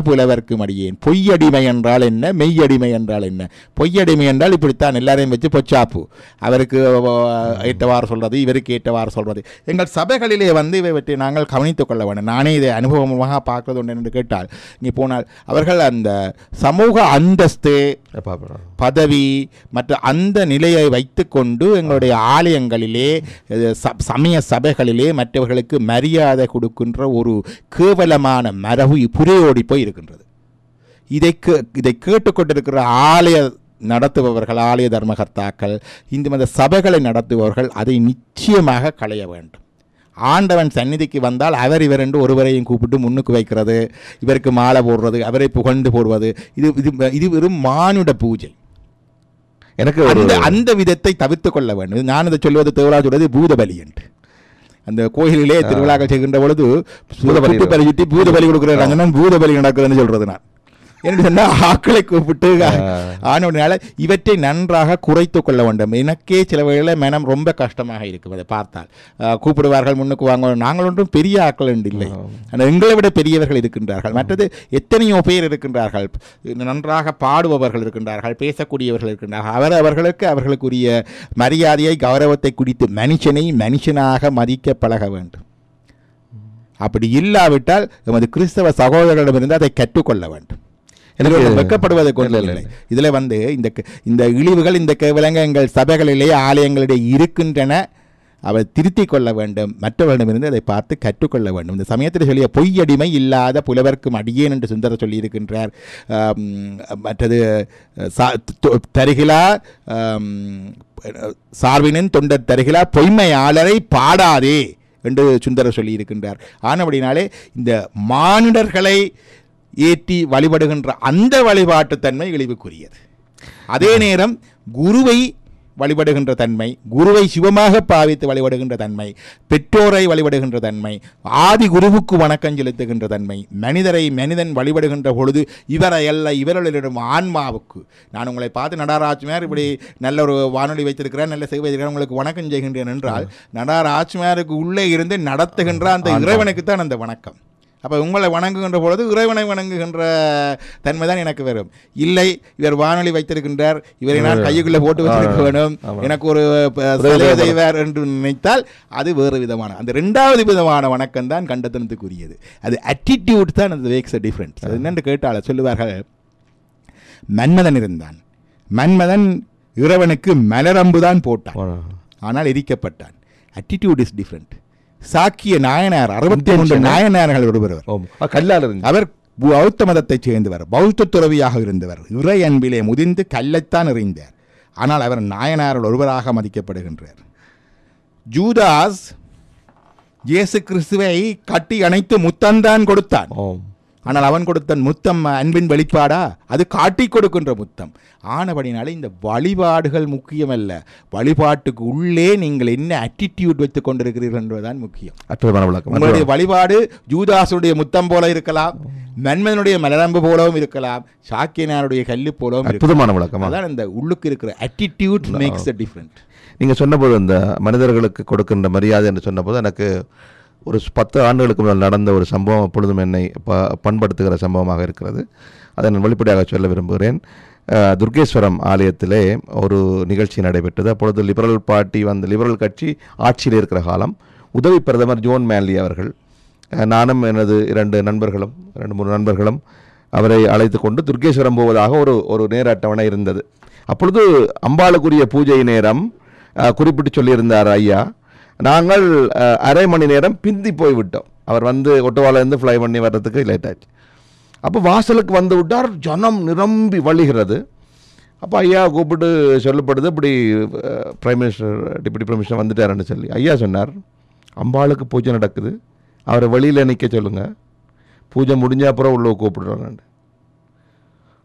புலவர்க்கும் அடியேன். பொய்யடிமை என்றால் என்ன, மெய்யடிமை என்றால் என்ன? பொய்யடிமை என்றால் இப்படித்தான் எல்லாரையும் வச்சு பொச்சாப்பு, அவருக்கு ஏற்றவாறு சொல்றது, இவருக்கு ஏற்றவாறு சொல்றது. எங்கள் சபைகளிலே இவற்றை நாங்கள் கவனித்துக் கொள்ள வேண்டும். நானே இதை அனுபவமாக பார்க்கறது ஒன்று என்று கேட்டால், இங்கே போனால் அவர்கள் அந்த சமூக அந்தஸ்து, பதவி மற்ற அந்த நிலையை வைத்துக்கொண்டு எங்களுடைய ஆலயங்களிலே, சமய சபைகளிலே மற்றவர்களுக்கு மரியாதை கொடுக்கின்ற ஒரு கேவலமான மரபு புரையோடி போய் இருக்கின்றது. இதை கேட்டுக்கொண்டிருக்கிற ஆலய நடத்துபவர்கள், ஆலய தர்மகர்த்தாக்கள், இந்து மத சபைகளை நடத்துபவர்கள் அதை நிச்சயமாக களைய வேண்டும். ஆண்டவன் சந்நிதிக்கு வந்தால் அவர் இவர் என்று ஒருவரையும் கூப்பிட்டு முன்னுக்கு வைக்கிறது, இவருக்கு மாலை போடுறது, அவரை புகழ்ந்து போடுவது, இது வெறும் மானுட பூஜை. எனக்கு அந்த விதத்தை தவிர்த்து கொள்ள வேண்டும். நான் இதை சொல்வது தேவராஜ் சொல்வது பூதபலி என்று. அந்த கோயிலிலே திருவிழாக்கள் செய்கின்ற பொழுது பூதபலி கொடுக்குறாங்க, பூதபலி நடக்குதுன்னு சொல்றது. நான் என்று சொன்னால் ஆக்களை கூப்பிட்டு ஆனோடனால இவற்றை நன்றாக குறைத்து கொள்ள வேண்டும். எனக்கே சில வேளை மனம் ரொம்ப கஷ்டமாக இருக்கும் அதை பார்த்தால். கூப்பிடுவார்கள், முன்னுக்கு வாங்க, நாங்கள் ஒன்றும் பெரிய ஆக்கள் என்று இல்லை, ஆனால் எங்களை விட பெரியவர்கள் இருக்கின்றார்கள். மற்றது எத்தனையோ பேர் இருக்கின்றார்கள், நன்றாக பாடுபவர்கள் இருக்கின்றார்கள், பேசக்கூடியவர்கள் இருக்கின்றார்கள். அவர்களுக்குரிய மரியாதையை, கௌரவத்தை குறித்து மனுஷனை மனுஷனாக மதிக்க பழக வேண்டும். அப்படி இல்லாவிட்டால் எமது கிறிஸ்தவ சகோதரர்களிடமிருந்து அதை கற்றுக்கொள்ள வேண்டும். வெட்கப்படுவதை கொண்டு இல்லை. இதில் இந்த இழிவுகள், இந்த கேவலங்கள் எங்கள் சபைகளிலேயே ஆலயங்களிடையே இருக்கின்றன. அவை திருத்திக் கொள்ள வேண்டும். மற்றவர்களிடமிருந்து அதை பார்த்து கற்றுக்கொள்ள வேண்டும். இந்த சமயத்தில் சொல்லிய பொய்யடிமை இல்லாத புலவர்க்கும் அடியேன் என்று சுந்தரர் சொல்லியிருக்கின்றார். மற்றது தருகிலா சார்பினின் தொண்டர் தருகிலா பொய்மையாளரை பாடாதே என்று சுந்தரர் சொல்லியிருக்கின்றார். ஆனபடினாலே இந்த மானிடர்களை ஏற்றி வழிபடுகின்ற அந்த வழிபாட்டுத்தன்மை இழிவுக்குரியது. அதே நேரம் குருவை வழிபடுகின்ற தன்மை, குருவை சிவமாக பாவித்து வழிபடுகின்ற தன்மை, பெற்றோரை வழிபடுகின்ற தன்மை, ஆதி குருவுக்கு வணக்கம் செலுத்துகின்ற தன்மை, மனிதரை மனிதன் வழிபடுகின்ற பொழுது இவரை அல்ல இவர்களிடம் ஆன்மாவுக்கு. நான் உங்களை பார்த்து நடராஜ்மார் இப்படி நல்ல ஒரு வானொலி வைத்திருக்கிறேன், நல்ல சேவை வைத்திருக்கிறேன், உங்களுக்கு வணக்கம் செய்கின்றேன் என்றால் நடராஜ்மாருக்கு உள்ளே இருந்து நடத்துகின்ற அந்த இறைவனுக்கு தான் அந்த வணக்கம். அப்போ உங்களை வணங்குகின்ற பொழுது இறைவனை வணங்குகின்ற தன்மை தான் எனக்கு வரும். இல்லை, இவர் வானொலி வைத்திருக்கின்றார், இவரை நான் கையுக்குள்ளே போட்டு வச்சிருக்க வேணும், எனக்கு ஒரு செய்வார் என்று நினைத்தால் அது வேறு விதமான, அந்த ரெண்டாவது விதமான வணக்கம் தான் கண்டத்தனத்துக்குரியது. அது அட்டிடியூட் தான், அது மேக்ஸ் அ டிஃப்ரென்ஸ். அது என்னென்று கேட்டால் சொல்லுவார்கள், மன்மதன் இருந்தான், மன்மதன் இறைவனுக்கு மலரம்பு தான் போட்டான், ஆனால் எரிக்கப்பட்டான். Attitude is different. Sakkiya Nayanar 63 நாயனார்கள் ஒருவர், அவர் பௌத்த மதத்தைச் சேர்ந்தவர், பௌத்த துறவியாக இருந்தவர், இறை அன்பிலே முதிர்ந்து கல்லைத்தான் எறிந்தார். ஆனால் அவர் நாயனார்கள் ஒருவராக மதிக்கப்படுகின்றார். ஜூதாஸ் இயேசு கிறிஸ்துவை கட்டி அணைத்து முத்தம்தான் கொடுத்தான். ஆனால் அவன் கொடுத்த முத்தம் அன்பின் வெளிப்பாடா? அது காட்டி கொடுக்கின்ற முத்தம். ஆனபடினாலே இந்த வழிபாடுகள் முக்கியமல்ல, வழிபாட்டுக்கு உள்ளே நீங்கள் என்ன அட்டிடியூட் வைத்துக் கொண்டிருக்கிறீர்கள் என்பதுதான் முக்கியம். உங்களுடைய வழிபாடு ஜூதாசுடைய முத்தம் போல இருக்கலாம், மன்மதனுடைய மலரம்பு போலவும் இருக்கலாம், சாக்கியனாருடைய கல்லு போலவும் இருக்கலாம். அதான் இந்த உள்ளுக்கு இருக்கிற அட்டிடியூட் மேக்ஸ் அ டிஃபரன்ஸ். நீங்கள் சொன்னபோது இந்த மனிதர்களுக்கு கொடுக்கின்ற மரியாதை என்று சொன்னபோது எனக்கு ஒரு 10 ஆண்டுகளுக்கு முன்னால் நடந்த ஒரு சம்பவம் அப்பொழுதும் என்னை பண்படுத்துகிற சம்பவமாக இருக்கிறது. அதை நான் வெளிப்படையாக சொல்ல விரும்புகிறேன். துர்கேஸ்வரம் ஆலயத்திலே ஒரு நிகழ்ச்சி நடைபெற்றது. அப்பொழுது லிபரல் பார்ட்டி லிபரல் கட்சி ஆட்சியில் இருக்கிற காலம். உதவி பிரதமர் ஜோன் மேன்லி அவர்கள், நானும் எனது 2 3 நண்பர்களும் அவரை அழைத்து கொண்டு துர்கேஸ்வரம் போவதாக ஒரு நேர அட்டவணை இருந்தது. அப்பொழுது அம்பாளுக்குரிய பூஜை நேரம் குறிப்பிட்டு சொல்லியிருந்தார் ஐயா. நாங்கள் அரை மணி நேரம் பிந்தி போய்விட்டோம். அவர் ஒட்டவாலேருந்து ஃப்ளை பண்ணி வர்றதுக்கு லேட் ஆச்சு. அப்போ வாசலுக்கு வந்து விட்டார், ஜனம் நிரம்பி வழிகிறது. அப்போ ஐயா கூப்பிட்டு சொல்லப்படுது, இப்படி prime minister deputy prime minister வந்துட்டாருன்னு சொல்லி ஐயா சொன்னார், அம்பாளுக்கு பூஜை நடக்குது, அவரை வெளியில் நிற்க சொல்லுங்கள், பூஜை முடிஞ்ச அப்புறம் உள்ள கூப்பிடுறாரு.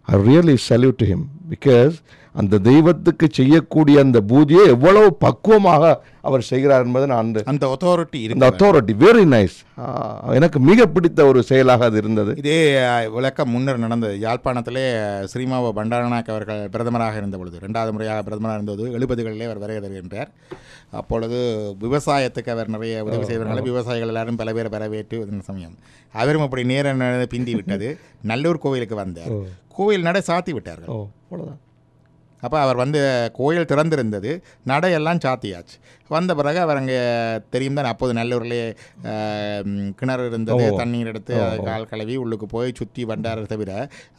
I really salute to him. Because அந்த தெய்வத்துக்கு செய்யக்கூடிய அந்த பூஜையை எவ்வளவு பக்குவமாக அவர் செய்கிறார் என்பது நான் அந்த அத்தாரிட்டி இந்த அத்தாரிட்டி வெரி நைஸ். எனக்கு மிக பிடித்த ஒரு செயலாக அது இருந்தது. இதே விளக்கம் முன்னர் நடந்தது. யாழ்ப்பாணத்திலே ஸ்ரீமாவோ பண்டாரநாயக் அவர்கள் பிரதமராக இருந்த பொழுது, 2வது முறையாக பிரதமராக இருந்தது 70களிலே அவர் வருகை தருகின்றார். அப்பொழுது விவசாயத்துக்கு அவர் நிறைய உதவி செய்வதனால விவசாயிகள் எல்லாரும் பல பேர் வரவேற்று சமயம் அவரும் அப்படி நேரம் பிந்தி விட்டது. நல்லூர் கோவிலுக்கு வந்தார். கோவில் நடை சாத்தி விட்டார்கள். அவ்வளோதான். அப்போ அவர் கோயில் திறந்திருந்தது, நடையெல்லாம் சாத்தியாச்சு. வந்த பிறகு அவர் அங்கே தெரியும் தான், அப்போது நல்லூர்லேயே கிணறு இருந்தது, தண்ணீர் எடுத்து கால் கழுவி உள்ளுக்கு போய் சுற்றி வண்டார தவிர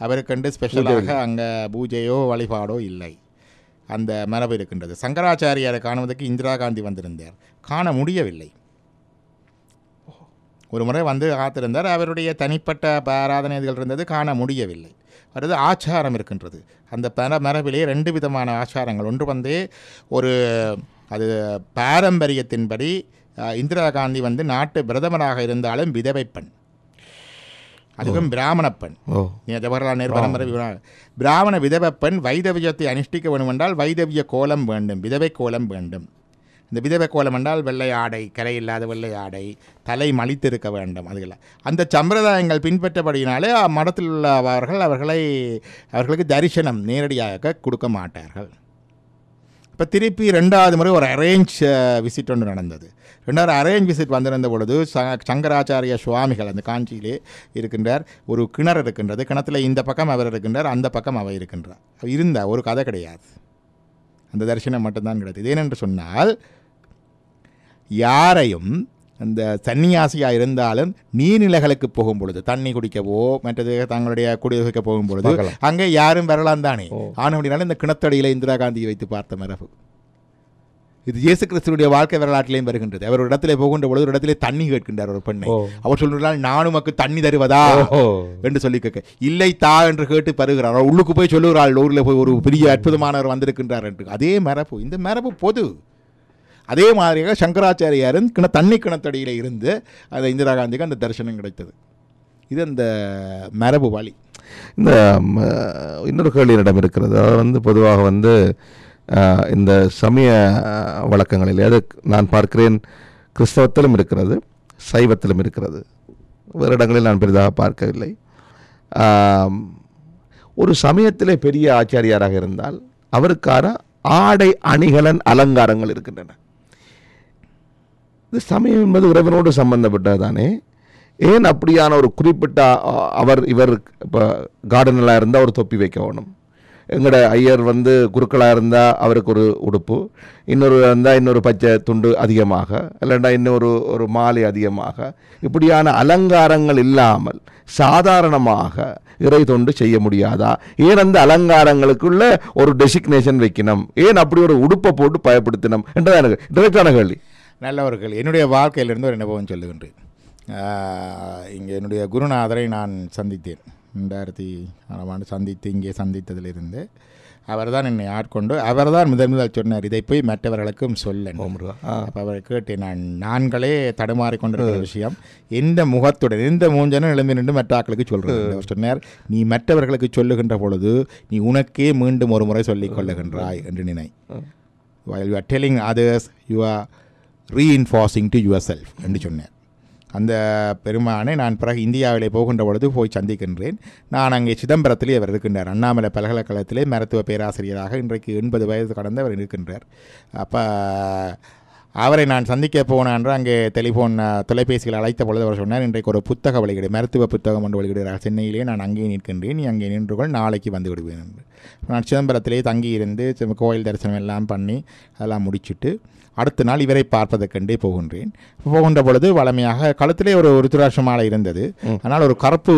அவருக்கண்டு ஸ்பெஷலாக அங்கே பூஜையோ வழிபாடோ இல்லை. அந்த மரபு இருக்கின்றது. சங்கராச்சாரியாரை காணுவதற்கு இந்திரா காந்தி வந்திருந்தார், காண முடியவில்லை. ஒரு முறை காத்திருந்தார். அவருடைய தனிப்பட்ட ஆராதனைகள் இருந்தது, காண முடியவில்லை. அடுத்து ஆச்சாரம் இருக்கின்றது. அந்த மரபிலே 2 விதமான ஆச்சாரங்கள். ஒன்று ஒரு அது பாரம்பரியத்தின்படி இந்திரா காந்தி நாட்டு பிரதமராக இருந்தாலும் விதவை பெண், அதுவும் பிராமண பெண். ஜவஹர்லால் நேரு பரம்பரை பிராமண விதவை பெண் வைதவியத்தை அனுஷ்டிக்க வேண்டும் என்றால் வைதவிய கோலம் வேண்டும், விதவை கோலம் வேண்டும். இந்த விதவை கோலம் என்றால் வெள்ளை ஆடை, கரையில்லாத வெள்ளை ஆடை, தலை மலித்திருக்க வேண்டும். அதுகளை அந்த சம்பிரதாயங்கள் பின்பற்றபடியினாலே மடத்தில் உள்ளவர்கள் அவர்களுக்கு தரிசனம் நேரடியாக கொடுக்க மாட்டார்கள். இப்போ திருப்பி 2வது முறை ஒரு அரேஞ்ச் விசிட் ஒன்று நடந்தது. 2வது அரேஞ்ச் விசிட் வந்திருந்த பொழுது சங்கராச்சாரிய சுவாமிகள் அந்த காஞ்சியிலே இருக்கின்றார். ஒரு கிணறு இருக்கின்றது, கிணத்துல இந்த பக்கம் அவர் இருக்கின்றார், அந்த பக்கம் அவர் இருக்கின்றார். இருந்தால் ஒரு கதை கிடையாது, அந்த தரிசனம் மட்டும்தான் கிடையாது. ஏனென்று சொன்னால் யாரையும் அந்த சன்னியாசியாக இருந்தாலும் நீர்நிலைகளுக்கு போகும் பொழுது, தண்ணி குடிக்கவோ மற்றது தங்களுடைய குடியிருக்க போகும் பொழுது அங்கே யாரும் வரலாம் தானே. ஆனபடினாலும் இந்த கிணத்தடியில் இந்திரா காந்தியை வைத்து பார்த்த மரபு இது இயேசு கிறிஸ்துடைய வாழ்க்கை வரலாற்றிலையும் வருகின்றது. அவர் ஒரு இடத்துல போகின்ற பொழுது ஒரு இடத்துல தண்ணி கேட்கின்றார் ஒரு பெண்ணை. அவர் சொல்கிறார், நான் உமக்கு தண்ணி தருவதா என்று சொல்லி கேட்க, இல்லை தா என்று கேட்டு பருகிறார். உள்ளுக்கு போய் சொல்லுகிறாள், ஊரில் போய் ஒரு பெரிய அற்புதமானவர் வந்திருக்கின்றார் என்று. அதே மரபு, இந்த மரபு பொது. அதே மாதிரியாக சங்கராச்சாரியாரும் தண்ணி கிணத்தடியில் இருந்து அந்த இந்திரா காந்திக்கு அந்த தரிசனம் கிடைத்தது. இது அந்த மரபு வழி. இந்த இன்னொரு கேள்வியிடம் இருக்கிறது. அது பொதுவாக இந்த சமய வழக்கங்களில் அது நான் பார்க்கிறேன், கிறிஸ்தவத்திலும் இருக்கிறது, சைவத்திலும் இருக்கிறது, வேறு இடங்களில் நான் பெரிதாக பார்க்கவில்லை. ஒரு சமயத்திலே பெரிய ஆச்சாரியாராக இருந்தால் அவருக்கான ஆடை அணிகலன் அலங்காரங்கள் இருக்கின்றன. இது சமயம் என்பது இறைவனோடு சம்பந்தப்பட்டது தானே. ஏன் அப்படியான ஒரு குறிப்பிட்ட இவர் இப்போ கார்டனலாக இருந்தால் ஒரு தொப்பி வைக்க வேணும், எங்களோட ஐயர் குருக்களாக இருந்தால் அவருக்கு ஒரு உடுப்பு, இன்னொரு இருந்தால் இன்னொரு பச்சை துண்டு அதிகமாக, இல்லைண்டா இன்னொரு மாலை அதிகமாக, இப்படியான அலங்காரங்கள் இல்லாமல் சாதாரணமாக இறை தொண்டு செய்ய முடியாதா? ஏன் அந்த அலங்காரங்களுக்குள்ள ஒரு டெசிக்னேஷன் வைக்கணும்? ஏன் அப்படி ஒரு உடுப்பை போட்டு பயப்படுத்தினோம் என்றதான் எனக்கு டிரெக்டான கேள்வி. நல்ல ஒரு கேள்வி. என்னுடைய வாழ்க்கையிலிருந்து ஒரு அனுபவம் சொல்லுகின்றேன். இங்கே என்னுடைய குருநாதரை நான் சந்தித்தேன். 2006ஆம் ஆண்டு சந்தித்து இங்கே சந்தித்ததிலிருந்து அவர் தான் என்னை ஆட்கொண்டு அவர் தான் முதல் சொன்னார், இதை போய் மற்றவர்களுக்கும் சொல்ல. அப்போ அவரை கேட்டேன், நான்களே தடுமாறி கொண்டிருக்கிற விஷயம் எந்த முகத்துடன் எந்த மூஞ்சனும் எழும்பி நின்று மற்ற ஆக்களுக்கு சொல்கிறது. அவர் சொன்னார், நீ மற்றவர்களுக்கு சொல்லுகின்ற பொழுது நீ உனக்கே மீண்டும் ஒரு முறை சொல்லிக் கொள்ளுகின்றாய் என்று நினை. while you are telling others you are reinforcing to yourself என்று சொன்னார். அந்த பெருமானை நான் பிறகு இந்தியாவிலே போகின்ற பொழுது போய் சந்திக்கின்றேன். நான் அங்கே சிதம்பரத்திலே அவர் இருக்கின்றார். அண்ணாமலை பல்கலைக்கழகத்திலே மருத்துவ பேராசிரியராக இன்றைக்கு 80 வயது கடந்து அவர் இருக்கின்றார். அப்போ அவரை நான் சந்திக்க போனேன் என்று அங்கே தொலைபேசியில் அழைத்த பொழுது அவர் சொன்னார், இன்றைக்கு ஒரு புத்தக வெளியீடு, மருத்துவ புத்தகம் ஒன்று வெளியிடுகிறார் சென்னையிலே, நான் அங்கே நிற்கின்றேன், நீ அங்கே நின்றுகள், நாளைக்கு வந்து விடுவேன் என்று. நான் சிதம்பரத்திலே தங்கியிருந்து கோயில் தரிசனம் எல்லாம் பண்ணி அதெல்லாம் முடிச்சுட்டு அடுத்த நாள் இவரை பார்ப்பதற்கண்டே போகின்றேன். போகின்ற பொழுது வளமையாக கழுத்திலே ஒரு ருத்ராட்ச மாலை இருந்தது. அதனால் ஒரு கருப்பு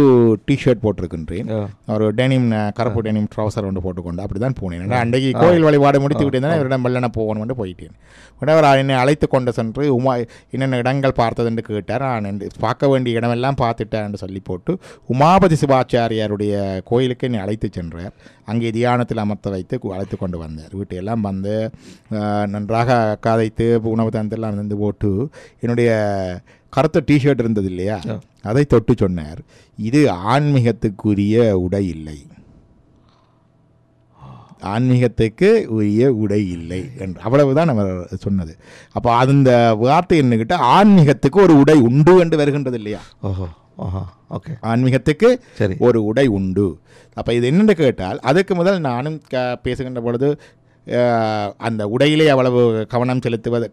டிஷர்ட் போட்டிருக்கின்றேன், ஒரு கருப்பு டெனிம் ட்ரௌசர் ஒன்று போட்டுக்கொண்டு அப்படி தான் போனேன். அன்றைக்கு கோயில் வழிபாடு முடித்து விட்டேன், இவரிடம் வெள்ளன போகணும்னு போயிட்டேன். உடனே அவர் என்னை அழைத்து கொண்டு சென்று என்னென்ன இடங்கள் பார்த்தது என்று கேட்டார். நான் பார்க்க வேண்டிய இடமெல்லாம் பார்த்துட்டேன் என்று சொல்லி போட்டு உமாபதி சிவாச்சாரியாருடைய கோயிலுக்கு என்னை அழைத்து சென்றார். அங்கே தியானத்தில் அமர்த்த வைத்து அழைத்து கொண்டு வந்தார். வீட்டையெல்லாம் வந்து நன்றாக கதைத்து உணவு தந்தெல்லாம் வந்து போட்டு என்னுடைய கருத்த டிஷர்ட் இருந்தது இல்லையா, அதை தொட்டு சொன்னார், இது ஆன்மீகத்துக்குரிய உடை இல்லை, ஆன்மீகத்துக்கு உரிய உடை இல்லை என்று அவ்வளவுதான் அவர் சொன்னது. அப்போ அந்த வார்த்தை என்னக்கிட்ட ஆன்மீகத்துக்கு ஒரு உடை உண்டு என்று வருகின்றது இல்லையா? ஓகே, ஆன்மீகத்துக்கு சரி ஒரு உடை உண்டு. அப்போ இது என்னென்னு கேட்டால் அதுக்கு முதல் நானும் பேசுகின்ற பொழுது அந்த உடையிலே அவ்வளவு கவனம் செலுத்துவது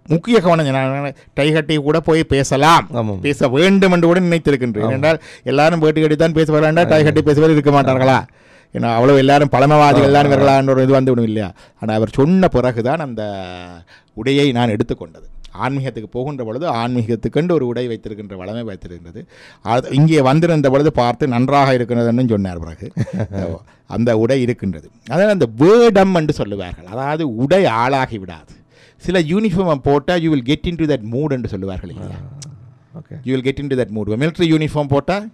முக்கிய கவனம் டை கட்டி கூட போய் பேசலாம், பேச வேண்டும் என்று கூட நினைத்திருக்கின்றேன். ஏனென்றால் எல்லாரும் பேட்டி கட்டித்தான் பேச வேண்டாம், டை கட்டி பேசுவது இருக்க மாட்டார்களா? ஏன்னா அவ்வளோ எல்லாரும் பழமவாதிகள் தான் இவர்களான்ற ஒரு இது வந்துவிடும் இல்லையா? ஆனால் அவர் சொன்ன பிறகுதான் அந்த உடையை நான் எடுத்துக்கொண்டது. ஆன்மீகத்துக்கு போகின்ற பொழுது ஆன்மீகத்துக்கென்று ஒரு உடை வைத்திருக்கின்ற வளமை வைத்திருக்கின்றது. அது இங்கே வந்திருந்த பொழுது பார்த்து நன்றாக இருக்கிறதுன்னு சொன்னார். பிறகு அந்த உடை இருக்கின்றது. அதாவது அந்த வேடம் என்று சொல்லுவார்கள். அதாவது உடை ஆளாகி விடாது. சில யூனிஃபார்ம் போட்டால் you will get in to that mood என்று சொல்லுவார்கள் இல்லையா? You will get in to that mood. Military uniform போட்டால்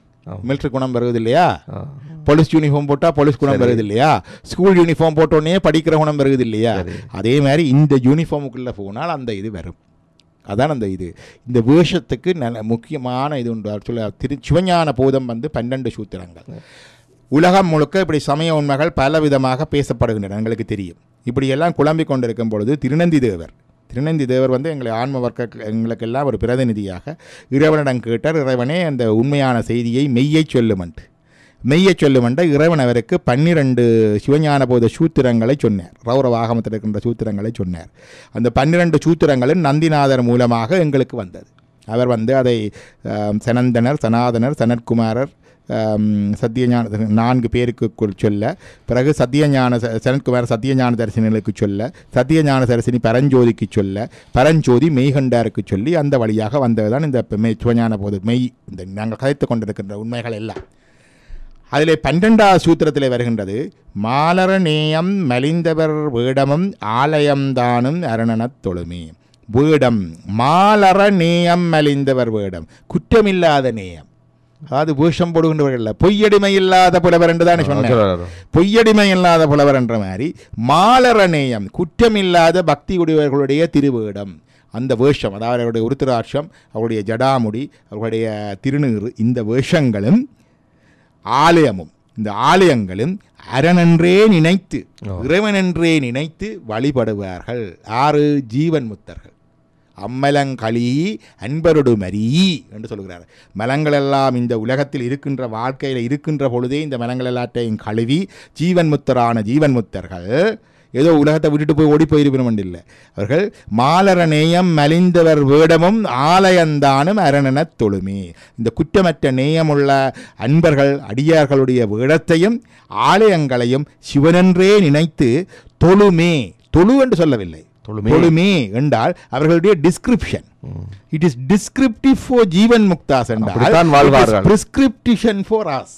மிலிட்ரி குணம் வருவது இல்லையா? போலீஸ் யூனிஃபார்ம் போட்டால் போலீஸ் குணம் வருது இல்லையா? ஸ்கூல் யூனிஃபார்ம் போட்டோடனே படிக்கிற குணம் வருது இல்லையா? அதே மாதிரி இந்த யூனிஃபார்முக்குள்ளே போனால் அந்த இது வரும். அதான் அந்த இது. இந்த வேஷத்துக்கு நல்ல முக்கியமான இது உண்டு. சொல்ல சிவஞான போதம் 12 சூத்திரங்கள். உலகம் முழுக்க இப்படி சமய உண்மைகள் பல விதமாக பேசப்படுகின்றன, எங்களுக்கு தெரியும். இப்படியெல்லாம் குழம்பிக் கொண்டிருக்கும் பொழுது திருநந்தி தேவர் எங்களை ஆன்ம வர்க்க எங்களுக்கெல்லாம் ஒரு பிரதிநிதியாக இறைவனிடம் கேட்டார். இறைவனே அந்த உண்மையான செய்தியை மெய்யை சொல்லுமென்ற இறைவன் அவருக்கு 12 சிவஞான போத சூத்திரங்களை சொன்னார். ரௌரவ ஆகமத்தில் இருக்கின்ற சூத்திரங்களை சொன்னார். அந்த 12 சூத்திரங்களும் நந்திநாதர் மூலமாக எங்களுக்கு வந்தது. அவர் அதை சனந்தனர், சனாதனர், சனத்குமாரர், சத்தியஞான 4 பேருக்கு சொல்ல, பிறகு சனத்குமார் சத்தியஞான தரிசனிகளுக்கு சொல்ல, சத்தியஞான தரிசனி பரஞ்சோதிக்கு சொல்ல, பரஞ்சோதி மெய்கண்டாருக்கு சொல்லி அந்த வழியாக வந்ததுதான் இந்த சிவஞான போது மெய் இந்த நாங்கள் கதைத்து கொண்டிருக்கின்ற உண்மைகள் எல்லாம். அதில் 12வது சூத்திரத்தில் வருகின்றது, மாலர நேயம் மலிந்தவர் வேடமும் ஆலயம்தானும் அரணனத் தொழுமே. வேடம் மாலர நேயம் மலிந்தவர் வேடம், குற்றமில்லாத நேயம். அதாவது வேஷம் போடுகின்றவர்கள் பொய்யடிமை இல்லாத புலவர் என்று தானே சொன்னார். பொய்யடிமை இல்லாத புலவர் என்ற மாதிரி மாலர நேயம் குற்றமில்லாத பக்தி உடையவர்களுடைய திருவேடம், அந்த வேஷம், அதாவது அவருடைய உருத்திராட்சம், அவருடைய ஜடாமுடி, அவருடைய திருநீறு, இந்த வேஷங்களும் ஆலயமும், இந்த ஆலயங்களும் அரணென்றே நினைத்து இறைவனென்றே நினைத்து வழிபடுவார்கள். 6 ஜீவன் முத்தர்கள். அம்மலங்களி அன்பருடு மரி என்று சொல்கிறார். மலங்கள் எல்லாம் இந்த உலகத்தில் இருக்கின்ற வாழ்க்கையில் இருக்கின்ற பொழுதே இந்த மலங்கள் எல்லாத்தையும் கழுவி ஜீவன் முத்தரான ஜீவன் முத்தர்கள் ஏதோ உலகத்தை விட்டுட்டு போய் ஓடி போயிருக்கணும் இல்லை. அவர்கள் மாலர நேயம் மலிந்தவர் வேடமும் ஆலயந்தானும் அரணனத் தொழுமே. இந்த குற்றமற்ற நேயமுள்ள அன்பர்கள் அடியார்களுடைய வேடத்தையும் ஆலயங்களையும் சிவனென்றே நினைத்து தொழுமே. தொழு என்று சொல்லவில்லை, தொழுமே என்றால் அவர்களுடைய description. It is descriptive for ஜீவன் முக்தாஸ் என்றால் பிரிஸ்கிரிப்டிஷன் ஃபார் அஸ்.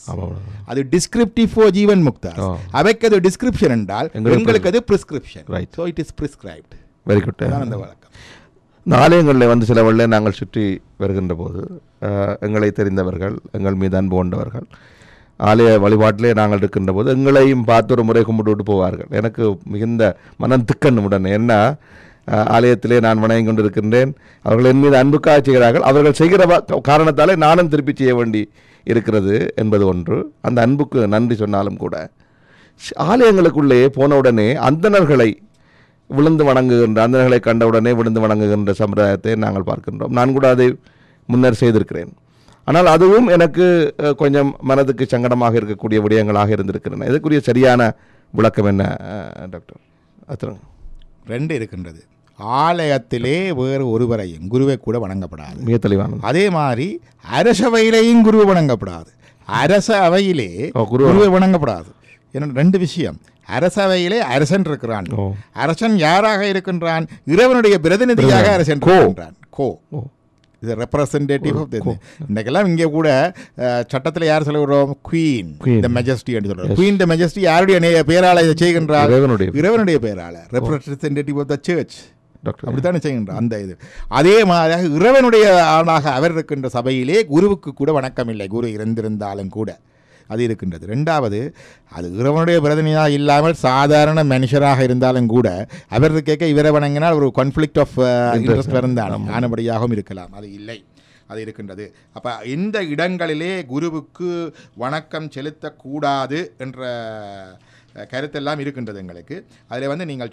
அது டிஸ்கிரிப்டிவ் ஃபார் ஜீவன் முக்தாஸ். அவைக்கு அது டிஸ்கிரிப்ஷன் என்றால் எங்களுக்கு அது prescription. So it is prescribed. Very good. அந்த வழக்கம். இந்த ஆலயங்களில் சில வழியில் நாங்கள் சுற்றி வருகின்ற போது எங்களை தெரிந்தவர்கள், எங்கள் மீது அன்பு கொண்டவர்கள் ஆலய வழிபாட்டிலே நாங்கள் இருக்கின்ற போது எங்களையும் பார்த்து ஒரு முறை கும்பிட்டு போவார்கள். எனக்கு மிகுந்த மனம் திக்கண்ணுடன், என்ன ஆலயத்திலே நான் வணங்கி கொண்டிருக்கின்றேன், அவர்கள் என் மீது அன்புக்காக செய்கிறார்கள், அவர்கள் செய்கிற காரணத்தாலே நானும் திருப்பி செய்ய வேண்டி இருக்கிறது என்பது ஒன்று. அந்த அன்புக்கு நன்றி சொன்னாலும் கூட ஆலயங்களுக்குள்ளே போனவுடனே அந்தணர்களை விழுந்து வணங்குகின்ற, அந்தணர்களை கண்டவுடனே விழுந்து வணங்குகின்ற சம்பிரதாயத்தை நாங்கள் பார்க்கின்றோம். நான் கூட அதை முன்னர் செய்திருக்கிறேன். ஆனால் அதுவும் எனக்கு கொஞ்சம் மனதுக்கு சங்கடமாக இருக்கக்கூடிய விடயங்களாக இருந்திருக்கின்றன. இதுக்குரிய சரியான விளக்கம் என்ன டாக்டர்? அத்தனை 2 இருக்கின்றது. ஆலயத்திலே வேறு ஒருவரையும் குருவை கூட வணங்கப்படாது. மிக தெளிவான. அதே மாதிரி அரசவையிலேயும் குருவை வணங்கப்படாது. அரச அவையிலே குருவை வணங்கப்படாது. என்ன 2 விஷயம். அரசவையிலே அரசன் இருக்கிறான். அரசன் யாராக இருக்கின்றான்? இறைவனுடைய பிரதிநிதியாக அரசன் இருக்கின்றான். இது ரெப்ரசன்டேட்டிவ் ஆஃப் திஸ். இன்றைக்கெல்லாம் இங்கே கூட சட்டத்தில் யார் சொல்லுகிறோம்? குவீன் த மெஜஸ்டி என்று சொல்கிறோம். குவீன் த மெஜஸ்டி யாருடைய பேரால இதை செய்கின்றார்? இறைவனுடைய பேரால. ரெப்ரசன்டேட்டிவ் ஆஃப் த சர்ச் அப்படித்தானே செய்கின்றார் அந்த இது. அதே மாதிரியாக இறைவனுடைய ஆளாக அவர் இருக்கின்ற சபையிலே குருவுக்கு கூட வணக்கம் இல்லை, குரு இருந்திருந்தாலும் கூட அது இருக்கின்றது. 2வது, அது இறைவனுடைய பிரதிநிதியாக இல்லாமல் சாதாரண மனுஷராக இருந்தாலும் கூட அவர் கேட்க இவரை வணங்கினால் ஒரு கான்ஃப்ளிக்ட் ஆஃப் இன்ட்ரெஸ்ட் இருந்தாலும் ஆனபடியாகவும் இருக்கலாம். அது இல்லை, அது இருக்கின்றது. அப்போ இந்த இடங்களிலே குருவுக்கு வணக்கம் செலுத்தக்கூடாது என்ற கருத்தெல்லாம் இருக்கின்றது எங்களுக்கு. அதில் வந்து நீங்கள்